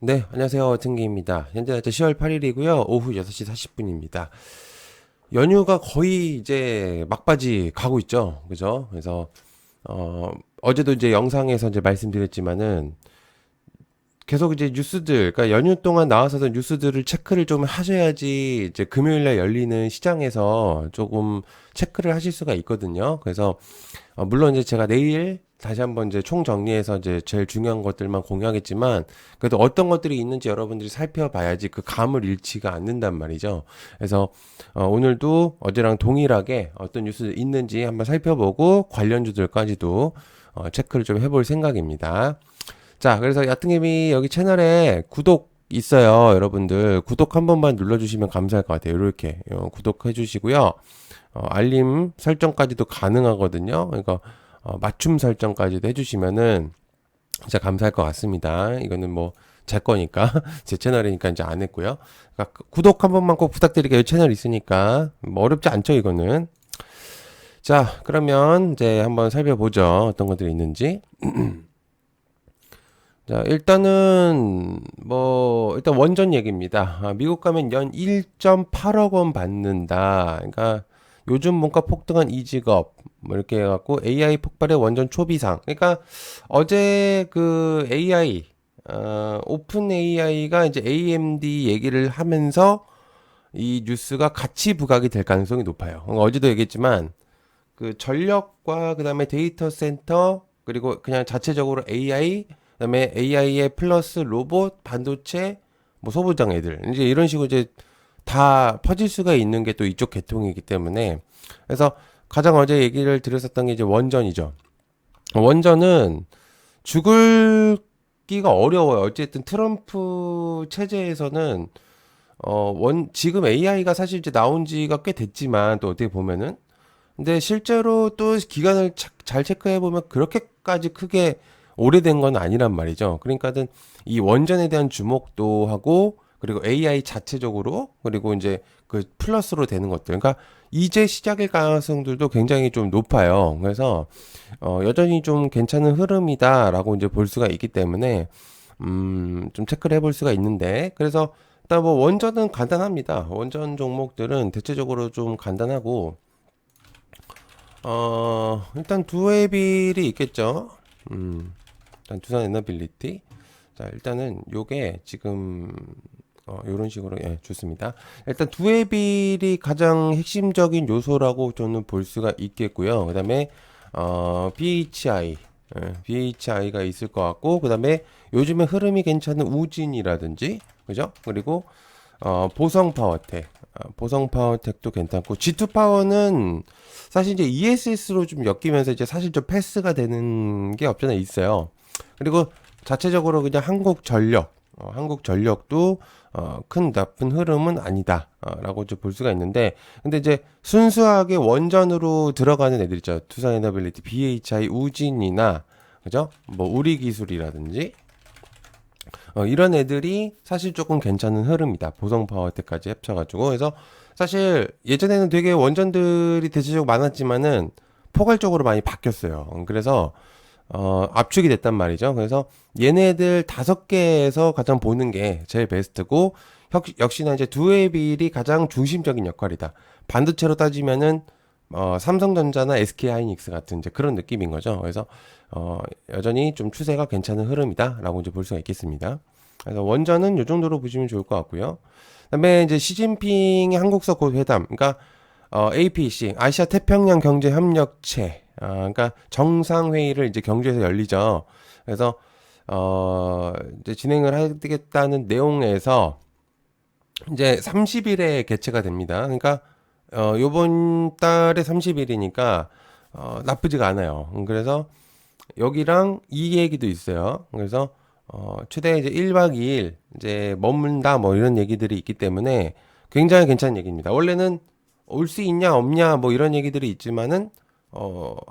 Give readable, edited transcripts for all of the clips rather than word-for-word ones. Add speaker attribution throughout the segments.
Speaker 1: 네, 안녕하세요. 등기입니다. 현재 날짜 10월 8일이고요. 오후 6시 40분입니다. 연휴가 거의 이제 막바지 가고 있죠. 그죠? 그래서, 어제도 이제 영상에서 이제 말씀드렸지만은 계속 이제 뉴스들, 그러니까 연휴 동안 나와서도 뉴스들을 체크를 좀 하셔야지 이제 금요일날 열리는 시장에서 조금 체크를 하실 수가 있거든요. 그래서 물론 이제 제가 내일 다시 한번 이제 총 정리해서 이제 제일 중요한 것들만 공유하겠지만 그래도 어떤 것들이 있는지 여러분들이 살펴봐야지 그 감을 잃지가 않는단 말이죠. 그래서 오늘도 어제랑 동일하게 어떤 뉴스 있는지 한번 살펴보고 관련주들까지도 체크를 좀 해볼 생각입니다. 자, 그래서 야트님이 여기 채널에 구독 있어요. 여러분들 구독 한 번만 눌러주시면 감사할 것 같아요. 이렇게 구독해 주시고요. 알림 설정까지도 가능하거든요. 그러니까 맞춤 설정까지도 해주시면은 진짜 감사할 것 같습니다. 이거는 뭐 제 거니까 제 채널이니까 이제 안 했고요. 그러니까 구독 한 번만 꼭 부탁드릴게요. 채널 있으니까 뭐 어렵지 않죠 이거는. 자, 그러면 이제 한번 살펴보죠. 어떤 것들이 있는지. 자, 일단은 일단 원전 얘기입니다. 미국 가면 연 1.8억 원 받는다. 그러니까 요즘 문가 폭등한 이 직업 뭐 이렇게 해갖고 AI 폭발의 원전 초비상. 그러니까 어제 그 AI 오픈 AI가 이제 AMD 얘기를 하면서 이 뉴스가 같이 부각이 될 가능성이 높아요. 어제도 얘기했지만 그 전력과 그다음에 데이터 센터 그리고 그냥 자체적으로 AI 그다음에 AI에 플러스 로봇 반도체 뭐 소부장 애들 이제 이런 식으로 이제 다 퍼질 수가 있는 게 또 이쪽 계통이기 때문에 그래서 가장 어제 얘기를 드렸었던 게 이제 원전이죠. 원전은 죽을기가 어려워요. 어쨌든 트럼프 체제에서는 지금 AI가 사실 이제 나온 지가 꽤 됐지만 또 어떻게 보면은 근데 실제로 또 기간을 잘 체크해 보면 그렇게까지 크게 오래된 건 아니란 말이죠. 그러니까는 이 원전에 대한 주목도 하고 그리고 AI 자체적으로 그리고 이제 그 플러스로 되는 것들. 그러니까 이제 시작일 가능성들도 굉장히 좀 높아요. 그래서 여전히 좀 괜찮은 흐름이다라고 이제 볼 수가 있기 때문에 좀 체크를 해볼 수가 있는데 그래서 일단 뭐 원전은 간단합니다. 원전 종목들은 대체적으로 좀 간단하고 일단 두웨이빌이 있겠죠. 일단 두산 에너빌리티. 자, 일단은 요게 지금 요런 식으로 예, 좋습니다. 일단 두웨이빌이 가장 핵심적인 요소라고 저는 볼 수가 있겠고요. 그다음에 BHI BHI가 있을 것 같고 그다음에 요즘에 흐름이 괜찮은 우진이라든지 그죠? 그리고 보성 파워텍 보성 파워텍도 괜찮고 G2 파워는 사실 이제 ESS로 좀 엮이면서 이제 사실 좀 패스가 되는 게 없잖아 있어요. 그리고 자체적으로 그냥 한국 전력도 큰 나쁜 흐름은 아니다라고 좀 볼 수가 있는데, 근데 이제 순수하게 원전으로 들어가는 애들 있죠. 투산에너빌리티, BHI, 우진이나 그죠? 뭐 우리 기술이라든지 이런 애들이 사실 조금 괜찮은 흐름이다. 보성 파워텍까지 합쳐가지고 그래서 사실 예전에는 되게 원전들이 대체적으로 많았지만은 포괄적으로 많이 바뀌었어요. 그래서 압축이 됐단 말이죠. 그래서 얘네들 5개에서 가장 보는 게 제일 베스트고 역시나 이제 두웨이빌이 가장 중심적인 역할이다. 반도체로 따지면은 삼성전자나 SK하이닉스 같은 이제 그런 느낌인 거죠. 그래서 여전히 좀 추세가 괜찮은 흐름이다라고 이제 볼 수가 있겠습니다. 그래서 원전은 이 정도로 보시면 좋을 것 같고요. 그다음에 이제 시진핑의 한국서 곧 회담, 그러니까 APC 아시아 태평양 경제 협력체, 그러니까 정상 회의를 이제 경주에서 열리죠. 그래서 이제 진행을 하겠다는 내용에서 이제 30일에 개최가 됩니다. 그러니까 요번 달에 30일이니까 나쁘지가 않아요. 그래서 여기랑 이 얘기도 있어요. 그래서 최대 이제 1박 2일 이제 머문다 뭐 이런 얘기들이 있기 때문에 굉장히 괜찮은 얘기입니다. 원래는 올 수 있냐 없냐 뭐 이런 얘기들이 있지만은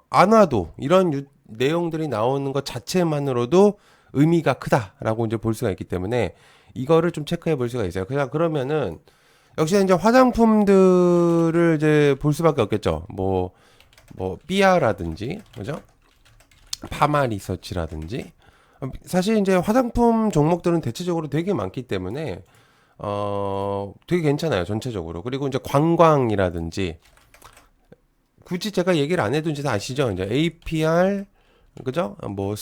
Speaker 1: 안 와도 이런 내용들이 나오는 것 자체만으로도 의미가 크다라고 이제 볼 수가 있기 때문에 이거를 좀 체크해 볼 수가 있어요. 그냥 그러면은 역시 이제 화장품들을 이제 볼 수밖에 없겠죠. 삐아라든지, 그죠? 파마 리서치라든지, 사실 이제 화장품 종목들은 대체적으로 되게 많기 때문에 되게 괜찮아요, 전체적으로. 그리고 이제 관광이라든지, 굳이 제가 얘기를 안 해도 이제 다 아시죠? 이제 APR, 그죠? 뭐,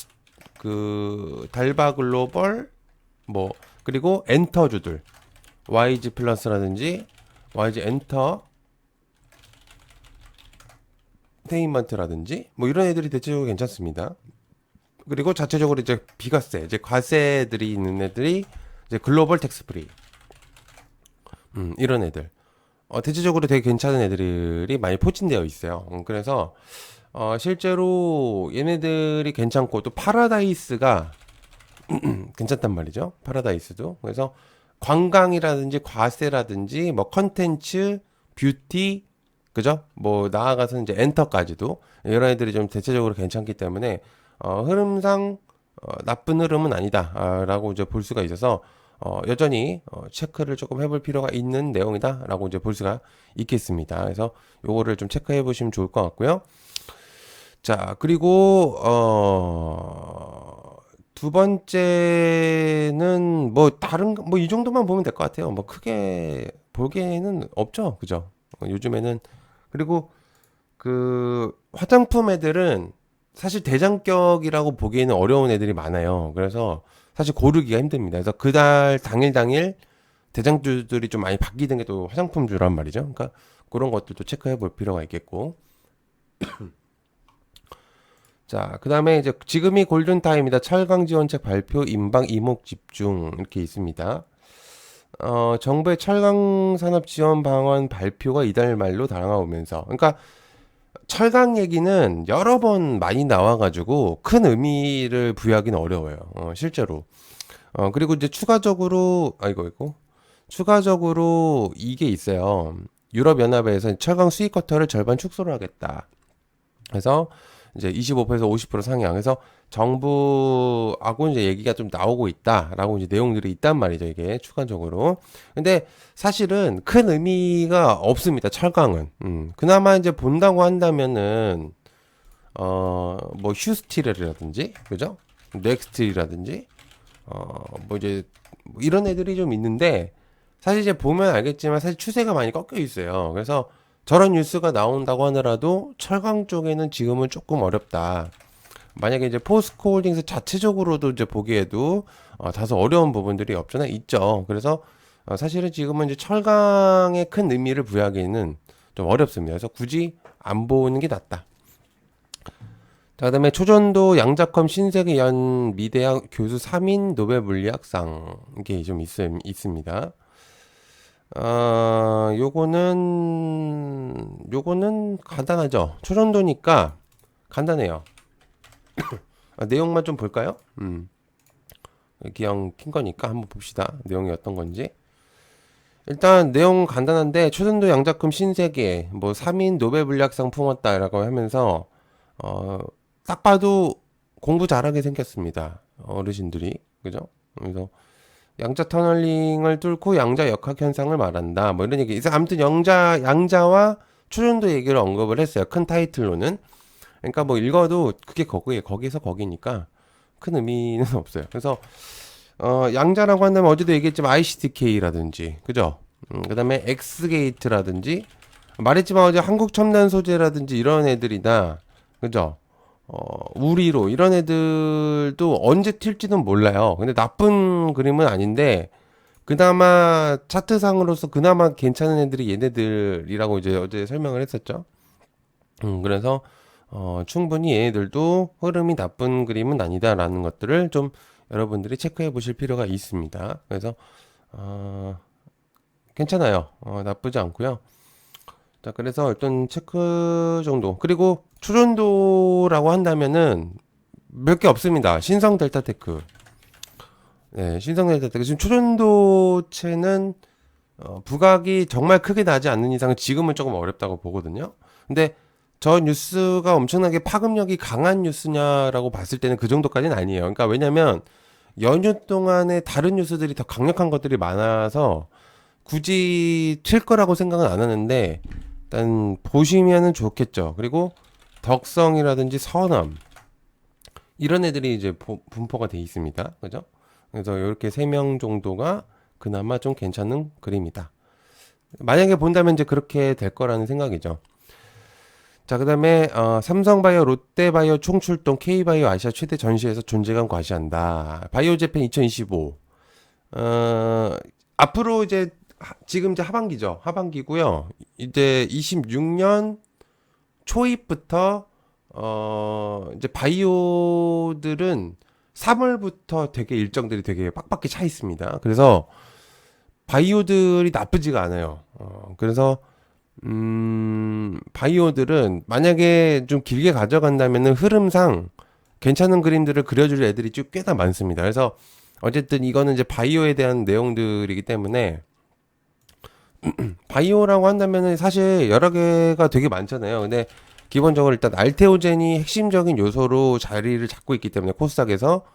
Speaker 1: 달바 글로벌, 뭐, 그리고 엔터주들, YG 플러스라든지, YG 엔터, 테인먼트라든지, 뭐 이런 애들이 대체적으로 괜찮습니다. 그리고 자체적으로 이제 비과세, 이제 과세들이 있는 애들이 이제 글로벌 텍스 프리, 이런 애들. 대체적으로 되게 괜찮은 애들이 많이 포진되어 있어요. 그래서 실제로 얘네들이 괜찮고 또 파라다이스가 괜찮단 말이죠. 파라다이스도. 그래서 관광이라든지 과세라든지 뭐 컨텐츠, 뷰티, 그죠? 뭐 나아가서 이제 엔터까지도 이런 애들이 좀 대체적으로 괜찮기 때문에 흐름상 나쁜 흐름은 아니다라고 이제 볼 수가 있어서 여전히 체크를 조금 해볼 필요가 있는 내용이다라고 이제 볼 수가 있겠습니다. 그래서 요거를 좀 체크해 보시면 좋을 것 같고요. 자, 그리고 두 번째는 뭐 다른 뭐 이 정도만 보면 될 것 같아요. 뭐 크게 볼게는 없죠, 그죠? 요즘에는. 그리고 그 화장품 애들은 사실 대장격이라고 보기에는 어려운 애들이 많아요. 그래서 사실 고르기가 힘듭니다. 그래서 그달 당일 대장주들이 좀 많이 바뀌는 게 또 화장품주란 말이죠. 그러니까 그런 것들도 체크해 볼 필요가 있겠고. 자, 그 다음에 이제 지금이 골든타임이다. 철강 지원책 발표, 인방 이목 집중 이렇게 있습니다. 정부의 철강 산업 지원 방안 발표가 이달 말로 다가오면서, 그러니까 철강 얘기는 여러 번 많이 나와가지고 큰 의미를 부여하기는 어려워요. 실제로. 그리고 이제 추가적으로, 추가적으로 이게 있어요. 유럽연합에서 철강 수입 쿼터를 절반 축소를 하겠다. 그래서 이제 25%에서 50% 상향해서 정부하고 이제 얘기가 좀 나오고 있다라고 이제 내용들이 있단 말이죠, 이게 추가적으로. 근데 사실은 큰 의미가 없습니다, 철강은. 그나마 이제 본다고 한다면은 뭐 휴스틸이라든지, 그죠? 넥스틸이라든지, 뭐 이제 뭐 이런 애들이 좀 있는데, 사실 이제 보면 알겠지만 사실 추세가 많이 꺾여 있어요. 그래서 저런 뉴스가 나온다고 하더라도 철강 쪽에는 지금은 조금 어렵다. 만약에 이제 포스코 홀딩스 자체적으로도 이제 보기에도 다소 어려운 부분들이 없잖아 있죠. 그래서 사실은 지금은 이제 철강에 큰 의미를 부여하기는 좀 어렵습니다. 그래서 굳이 안 보는 게 낫다. 자, 그다음에 초전도 양자컴 신세계 연 미대학 교수 3인 노벨 물리학상 이게 좀 있습니다. 요거는 간단하죠. 초전도니까 간단해요. 내용만 좀 볼까요? 기왕 킨 거니까 한번 봅시다. 내용이 어떤 건지. 일단 내용 간단한데 초전도 양자컴 신세계 뭐 3인 노벨 물리학상 품었다라고 하면서 딱 봐도 공부 잘하게 생겼습니다. 어르신들이. 그죠? 그래서 양자 터널링을 뚫고 양자 역학 현상을 말한다. 뭐 이런 얘기. 그래서 아무튼 양자와 초전도 얘기를 언급을 했어요. 큰 타이틀로는. 그러니까 뭐 읽어도 그게 거기서 거기니까 큰 의미는 없어요. 그래서 양자라고 한다면 어제도 얘기했지만 ICTK라든지, 그죠? 그다음에 엑스게이트라든지 말했지만 어제 한국 첨단 소재라든지 이런 애들이나, 그죠? 우리로 이런 애들도 언제 튈지는 몰라요. 근데 나쁜 그림은 아닌데 그나마 차트상으로서 그나마 괜찮은 애들이 얘네들이라고 이제 어제 설명을 했었죠. 그래서 충분히 얘네들도 흐름이 나쁜 그림은 아니다라는 것들을 좀 여러분들이 체크해 보실 필요가 있습니다. 그래서 괜찮아요. 나쁘지 않고요. 자, 그래서 일단 체크 정도. 그리고 초전도라고 한다면은 몇 개 없습니다. 신성 델타테크. 네, 신성 델타테크. 지금 초전도체는 부각이 정말 크게 나지 않는 이상 지금은 조금 어렵다고 보거든요. 근데 저 뉴스가 엄청나게 파급력이 강한 뉴스냐라고 봤을 때는 그 정도까지는 아니에요. 그러니까 왜냐면 연휴 동안에 다른 뉴스들이 더 강력한 것들이 많아서 굳이 튈 거라고 생각은 안 하는데 일단 보시면은 좋겠죠. 그리고 덕성이라든지 선암 이런 애들이 이제 분포가 돼 있습니다. 그죠? 그래서 이렇게 3명 정도가 그나마 좀 괜찮은 그림이다. 만약에 본다면 이제 그렇게 될 거라는 생각이죠. 자, 그다음에 삼성바이오, 롯데바이오 총출동 K바이오 아시아 최대 전시회에서 존재감 과시한다. 바이오재팬 2025. 앞으로 이제 지금 이제 하반기죠. 하반기고요. 이제 26년 초입부터 이제 바이오들은 3월부터 되게 일정들이 되게 빡빡히 차 있습니다. 그래서 바이오들이 나쁘지가 않아요. 그래서 바이오들은 만약에 좀 길게 가져간다면은 흐름상 괜찮은 그림들을 그려줄 애들이 쭉 꽤나 많습니다. 그래서 어쨌든 이거는 이제 바이오에 대한 내용들이기 때문에 바이오라고 한다면은 사실 여러 개가 되게 많잖아요. 근데 기본적으로 일단 알테오젠이 핵심적인 요소로 자리를 잡고 있기 때문에 코스닥에서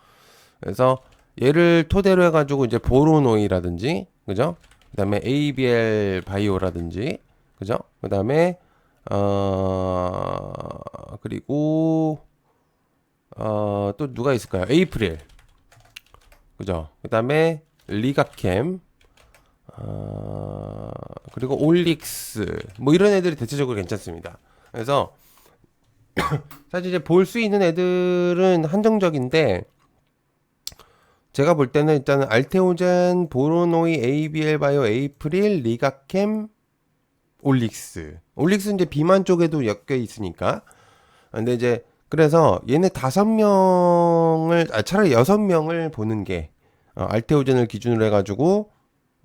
Speaker 1: 그래서 얘를 토대로 해가지고 이제 보로노이라든지 그죠? 그다음에 ABL 바이오라든지 그죠? 그다음에 그리고 또 누가 있을까요? 에이프릴 그죠? 그다음에 리가캠 그리고 올릭스 뭐 이런 애들이 대체적으로 괜찮습니다. 그래서 사실 이제 볼 수 있는 애들은 한정적인데 제가 볼 때는 일단은 알테오젠, 보로노이, ABL 바이오, 에이프릴, 리가캠, 올릭스. 올릭스 이제 비만 쪽에도 엮여 있으니까. 근데 이제 그래서 얘네 5명을 차라리 6명을 보는 게 알테오젠을 기준으로 해가지고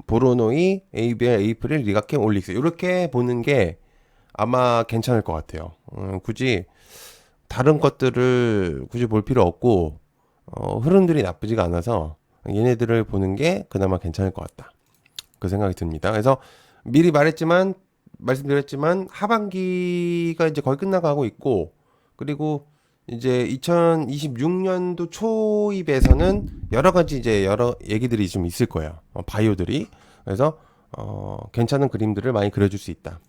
Speaker 1: 보로노이, ABL, 에이프릴, 리가캠, 올릭스 이렇게 보는 게 아마 괜찮을 것 같아요. 굳이 다른 것들을 굳이 볼 필요 없고 흐름들이 나쁘지가 않아서 얘네들을 보는 게 그나마 괜찮을 것 같다. 그 생각이 듭니다. 그래서 미리 말씀드렸지만 하반기가 이제 거의 끝나가고 있고 그리고 이제 2026년도 초입에서는 여러 가지 이제 여러 얘기들이 좀 있을 거예요. 바이오들이. 그래서 괜찮은 그림들을 많이 그려줄 수 있다.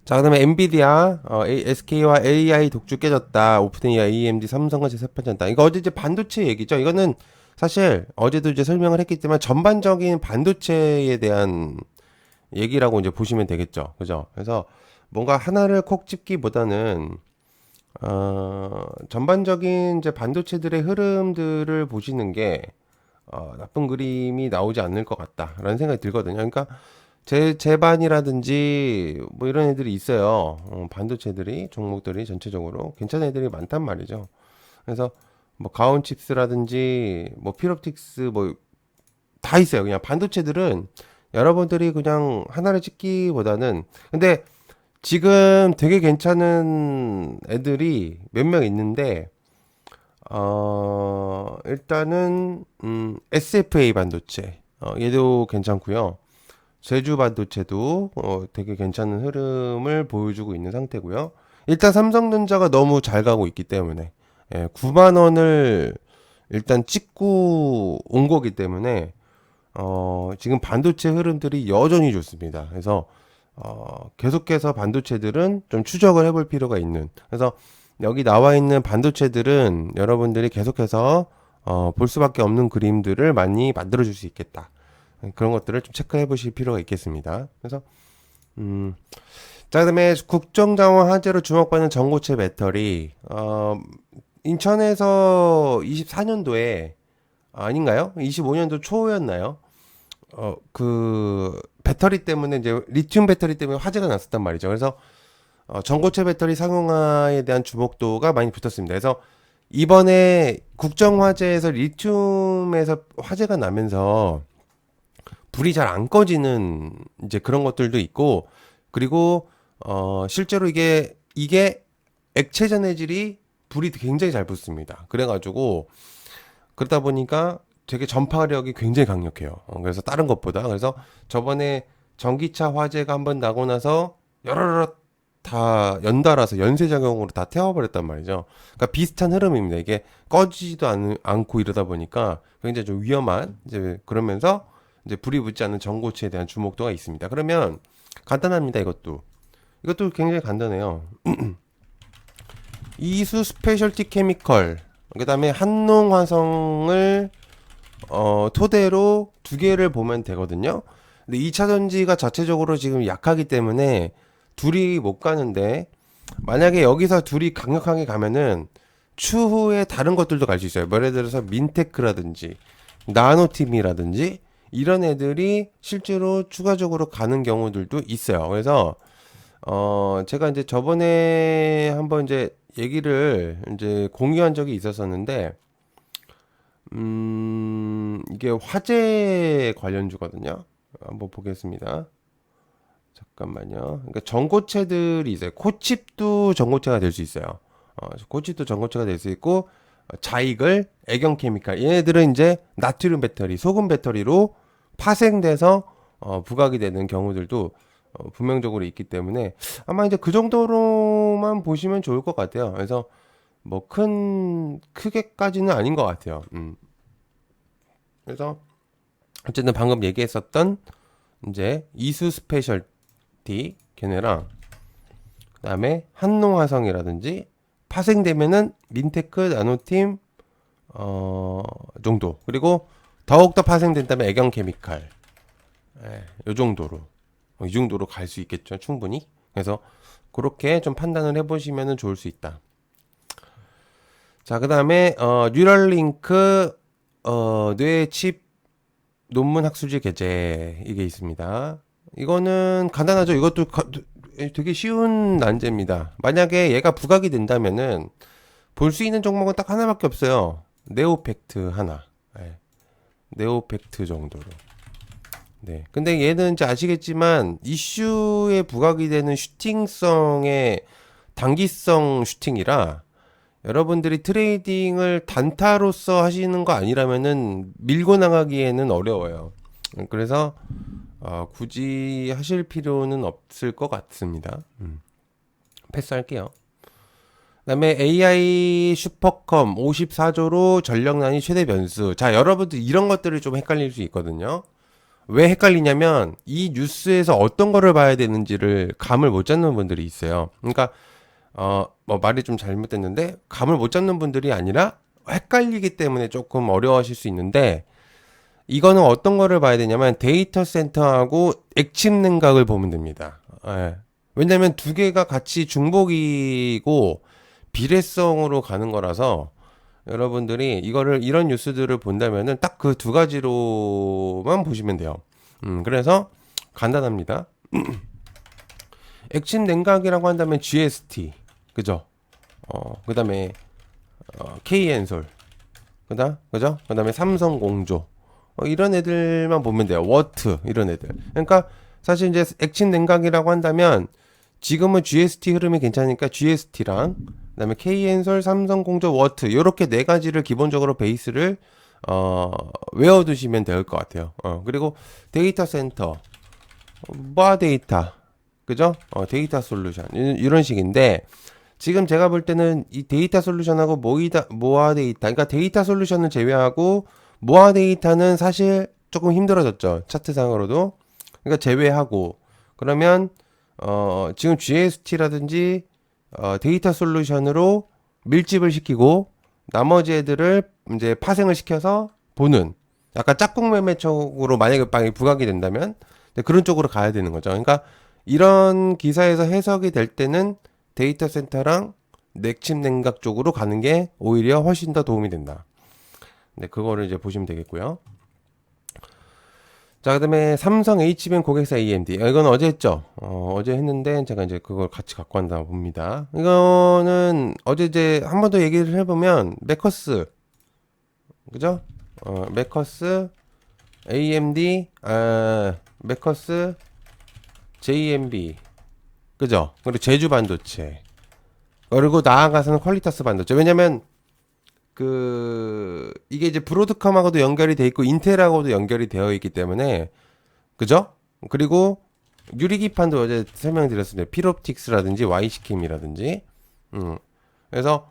Speaker 1: 자, 그다음에 엔비디아, SK와 AI 독주 깨졌다. 오픈AI, AMD, 삼성과 재판전다. 이거 어제 이제 반도체 얘기죠. 이거는 사실 어제도 이제 설명을 했기 때문에 전반적인 반도체에 대한 얘기라고 이제 보시면 되겠죠. 그죠? 그래서 뭔가 하나를 콕 집기보다는 전반적인 이제 반도체들의 흐름들을 보시는 게 나쁜 그림이 나오지 않을 것 같다라는 생각이 들거든요. 그러니까 제반이라든지 뭐 이런 애들이 있어요. 반도체들이 종목들이 전체적으로 괜찮은 애들이 많단 말이죠. 그래서 뭐 가온칩스라든지 뭐 필옵틱스 뭐 다 있어요. 그냥 반도체들은 여러분들이 그냥 하나를 찍기보다는 근데 지금 되게 괜찮은 애들이 몇 명 있는데 일단은 SFA 반도체 얘도 괜찮고요. 제주 반도체도 되게 괜찮은 흐름을 보여주고 있는 상태고요. 일단 삼성전자가 너무 잘 가고 있기 때문에 9만 원을 일단 찍고 온 거기 때문에 지금 반도체 흐름들이 여전히 좋습니다. 그래서 계속해서 반도체들은 좀 추적을 해볼 필요가 있는. 그래서 여기 나와 있는 반도체들은 여러분들이 계속해서 볼 수밖에 없는 그림들을 많이 만들어 줄 수 있겠다. 그런 것들을 좀 체크해 보실 필요가 있겠습니다. 그래서 자, 그다음에 국정자원 화재로 주목받는 전고체 배터리 인천에서 24년도에 아닌가요? 25년도 초였나요? 그 배터리 때문에 이제 리튬 배터리 때문에 화재가 났었단 말이죠. 그래서 전고체 배터리 상용화에 대한 주목도가 많이 붙었습니다. 그래서 이번에 국정화재에서 리튬에서 화재가 나면서 불이 잘 안 꺼지는 이제 그런 것들도 있고 그리고 실제로 이게 액체 전해질이 불이 굉장히 잘 붙습니다. 그래가지고 그러다 보니까 되게 전파력이 굉장히 강력해요. 그래서 다른 것보다 그래서 저번에 전기차 화재가 한번 나고 나서 여러러 다 연달아서 연쇄작용으로 다 태워버렸단 말이죠. 그러니까 비슷한 흐름입니다. 이게 꺼지지도 않고 이러다 보니까 굉장히 좀 위험한 이제 그러면서 이제 불이 붙지 않는 전고체에 대한 주목도가 있습니다. 그러면 간단합니다. 이것도 굉장히 간단해요. 이수 스페셜티 케미컬, 그 다음에 한농화성을 토대로 두 개를 보면 되거든요. 근데 2차 전지가 자체적으로 지금 약하기 때문에 둘이 못 가는데, 만약에 여기서 둘이 강력하게 가면은 추후에 다른 것들도 갈 수 있어요. 뭐 예를 들어서 민테크라든지 나노팀이라든지 이런 애들이 실제로 추가적으로 가는 경우들도 있어요. 그래서 제가 이제 저번에 한번 이제 얘기를 이제 공유한 적이 있었었는데, 이게 화재 관련주거든요. 한번 보겠습니다. 잠깐만요. 그러니까 전고체들이 있어요. 코칩도 전고체가 될 수 있어요. 코칩도 전고체가 될 수 있고, 자이글, 애경케미칼, 얘네들은 이제 나트륨 배터리, 소금 배터리로 파생돼서 부각이 되는 경우들도 분명적으로 있기 때문에 아마 이제 그 정도로만 보시면 좋을 것 같아요. 그래서 뭐 크게까지는 아닌 것 같아요. 그래서 어쨌든 방금 얘기했었던 이제 이수 스페셜티 걔네랑 그다음에 한농화성이라든지 파생되면은 민테크 나노팀 정도, 그리고 더욱더 파생된다면 애경케미칼, 요 정도로 이 정도로 갈 수 있겠죠, 충분히. 그래서 그렇게 좀 판단을 해보시면 좋을 수 있다. 자, 그 다음에 뉴럴링크 뇌칩 논문 학술지 게재, 이게 있습니다. 이거는 간단하죠. 이것도 되게 쉬운 난제입니다. 만약에 얘가 부각이 된다면은 볼 수 있는 종목은 딱 하나밖에 없어요. 네오팩트 하나. 네. 네오팩트 정도로. 네. 근데 얘는 이제 아시겠지만 이슈에 부각이 되는 슈팅성의 단기성 슈팅이라, 여러분들이 트레이딩을 단타로서 하시는 거 아니라면은 밀고 나가기에는 어려워요. 그래서 굳이 하실 필요는 없을 것 같습니다. 패스할게요. 그다음에 AI 슈퍼컴 54조로 전력난이 최대 변수. 자, 여러분들 이런 것들이 좀 헷갈릴 수 있거든요. 왜 헷갈리냐면 이 뉴스에서 어떤 거를 봐야 되는지를 감을 못 잡는 분들이 있어요. 그러니까 뭐 말이 좀 잘못됐는데, 감을 못 잡는 분들이 아니라 헷갈리기 때문에 조금 어려워하실 수 있는데, 이거는 어떤 거를 봐야 되냐면 데이터 센터하고 액침 냉각을 보면 됩니다. 예. 왜냐면 두 개가 같이 중복이고 비례성으로 가는 거라서, 여러분들이 이런 뉴스들을 본다면은 딱 그 두 가지로만 보시면 돼요. 그래서 간단합니다. 액침 냉각이라고 한다면 GST, 그죠? 그 다음에 K엔솔, 그죠? 그 다음에 삼성공조, 이런 애들만 보면 돼요. 워트, 이런 애들. 그러니까 사실 이제 액침 냉각이라고 한다면 지금은 GST 흐름이 괜찮으니까 GST랑 그다음에 K엔솔, 삼성공조, 워트, 요렇게 네 가지를 기본적으로 베이스를 외워두시면 될 것 같아요. 그리고 데이터 센터, 모아 데이터, 그죠? 데이터 솔루션, 이런 식인데, 지금 제가 볼 때는 이 데이터 솔루션하고 모아 데이터, 그러니까 데이터 솔루션을 제외하고 모아 데이터는 사실 조금 힘들어졌죠, 차트상으로도. 그러니까 제외하고, 그러면 지금 GST라든지 데이터 솔루션으로 밀집을 시키고 나머지 애들을 이제 파생을 시켜서 보는, 약간 짝꿍 매매 쪽으로 만약에 빵이 부각이 된다면 그런 쪽으로 가야 되는 거죠. 그러니까 이런 기사에서 해석이 될 때는 데이터 센터랑 액침 냉각 쪽으로 가는 게 오히려 훨씬 더 도움이 된다. 네, 그거를 이제 보시면 되겠고요. 자, 그다음에 삼성 HBM 고객사 AMD. 이건 어제 했죠. 어제 했는데 제가 이제 그걸 같이 갖고 간다 봅니다. 이거는 어제 이제 한 번 더 얘기를 해보면 메커스, 그죠? 메커스 AMD, 메커스 JMB, 그죠? 그리고 제주 반도체, 그리고 나아가서는 퀄리타스 반도체. 왜냐면 이게 이제 브로드컴하고도 연결이 돼 있고 인텔하고도 연결이 되어 있기 때문에, 그죠? 그리고 유리기판도 어제 설명드렸습니다. 필옵틱스라든지 Y시킴이라든지. 그래서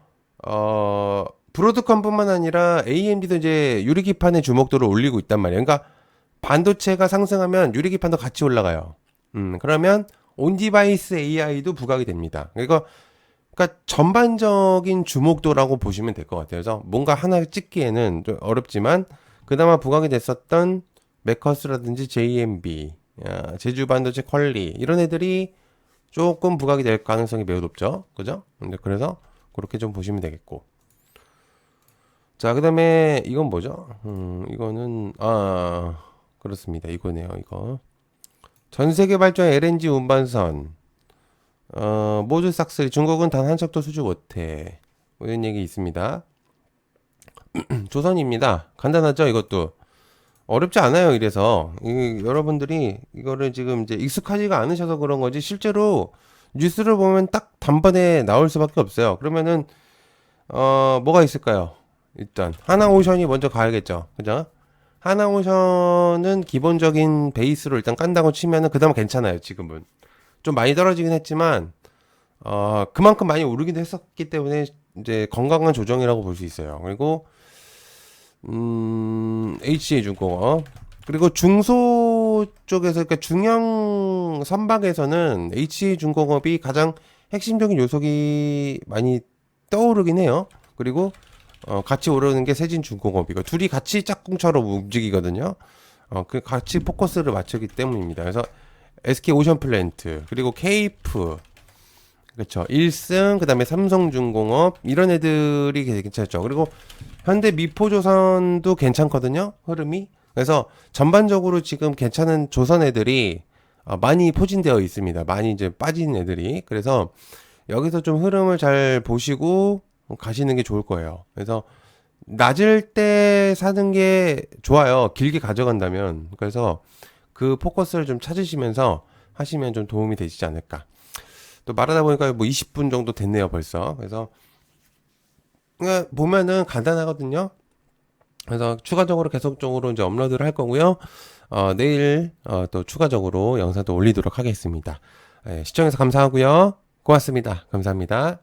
Speaker 1: 브로드컴뿐만 아니라 AMD도 이제 유리기판의 주목도를 올리고 있단 말이에요. 그러니까 반도체가 상승하면 유리기판도 같이 올라가요. 그러면 온디바이스 AI도 부각이 됩니다. 그러니까 그러니까 전반적인 주목도라고 보시면 될 것 같아요. 그래서 뭔가 하나 찍기에는 좀 어렵지만 그나마 부각이 됐었던 메커스라든지 JMB, 제주반도체 퀄리 이런 애들이 조금 부각이 될 가능성이 매우 높죠. 그죠? 근데 그래서 그렇게 좀 보시면 되겠고. 자, 그 다음에 이건 뭐죠? 이거는 그렇습니다. 이거네요. 이거 전 세계 발전 LNG 운반선 모두 싹쓸이 중국은 단 한 척도 수주 못해. 뭐 이런 얘기 있습니다. 조선입니다. 간단하죠? 이것도 어렵지 않아요. 이래서 여러분들이 이거를 지금 이제 익숙하지가 않으셔서 그런 거지 실제로 뉴스를 보면 딱 단번에 나올 수밖에 없어요. 그러면은 뭐가 있을까요? 일단 하나오션이 먼저 가야겠죠. 그죠? 하나오션은 기본적인 베이스로 일단 깐다고 치면은 그다음 괜찮아요. 지금은 좀 많이 떨어지긴 했지만 그만큼 많이 오르기도 했었기 때문에 이제 건강한 조정이라고 볼 수 있어요. 그리고 HC중공업 그리고 중소 쪽에서 그러니까 중형 선박에서는 HC중공업이 가장 핵심적인 요소기 많이 떠오르긴 해요. 그리고 같이 오르는 게 세진중공업이고 둘이 같이 짝꿍처럼 움직이거든요. 그 같이 포커스를 맞추기 때문입니다. 그래서 SK오션플랜트 그리고 케이프 그렇죠. 1승 그다음에 삼성중공업 이런 애들이 괜찮죠. 그리고 현대미포조선도 괜찮거든요. 흐름이. 그래서 전반적으로 지금 괜찮은 조선 애들이 많이 포진되어 있습니다. 많이 이제 빠진 애들이. 그래서 여기서 좀 흐름을 잘 보시고 가시는 게 좋을 거예요. 그래서 낮을 때 사는 게 좋아요. 길게 가져간다면. 그래서 그 포커스를 좀 찾으시면서 하시면 좀 도움이 되시지 않을까. 또 말하다 보니까 뭐 20분 정도 됐네요, 벌써. 그래서 보면은 간단하거든요. 그래서 추가적으로 계속적으로 이제 업로드를 할 거고요. 내일 또 추가적으로 영상도 올리도록 하겠습니다. 시청해서 감사하고요. 고맙습니다. 감사합니다.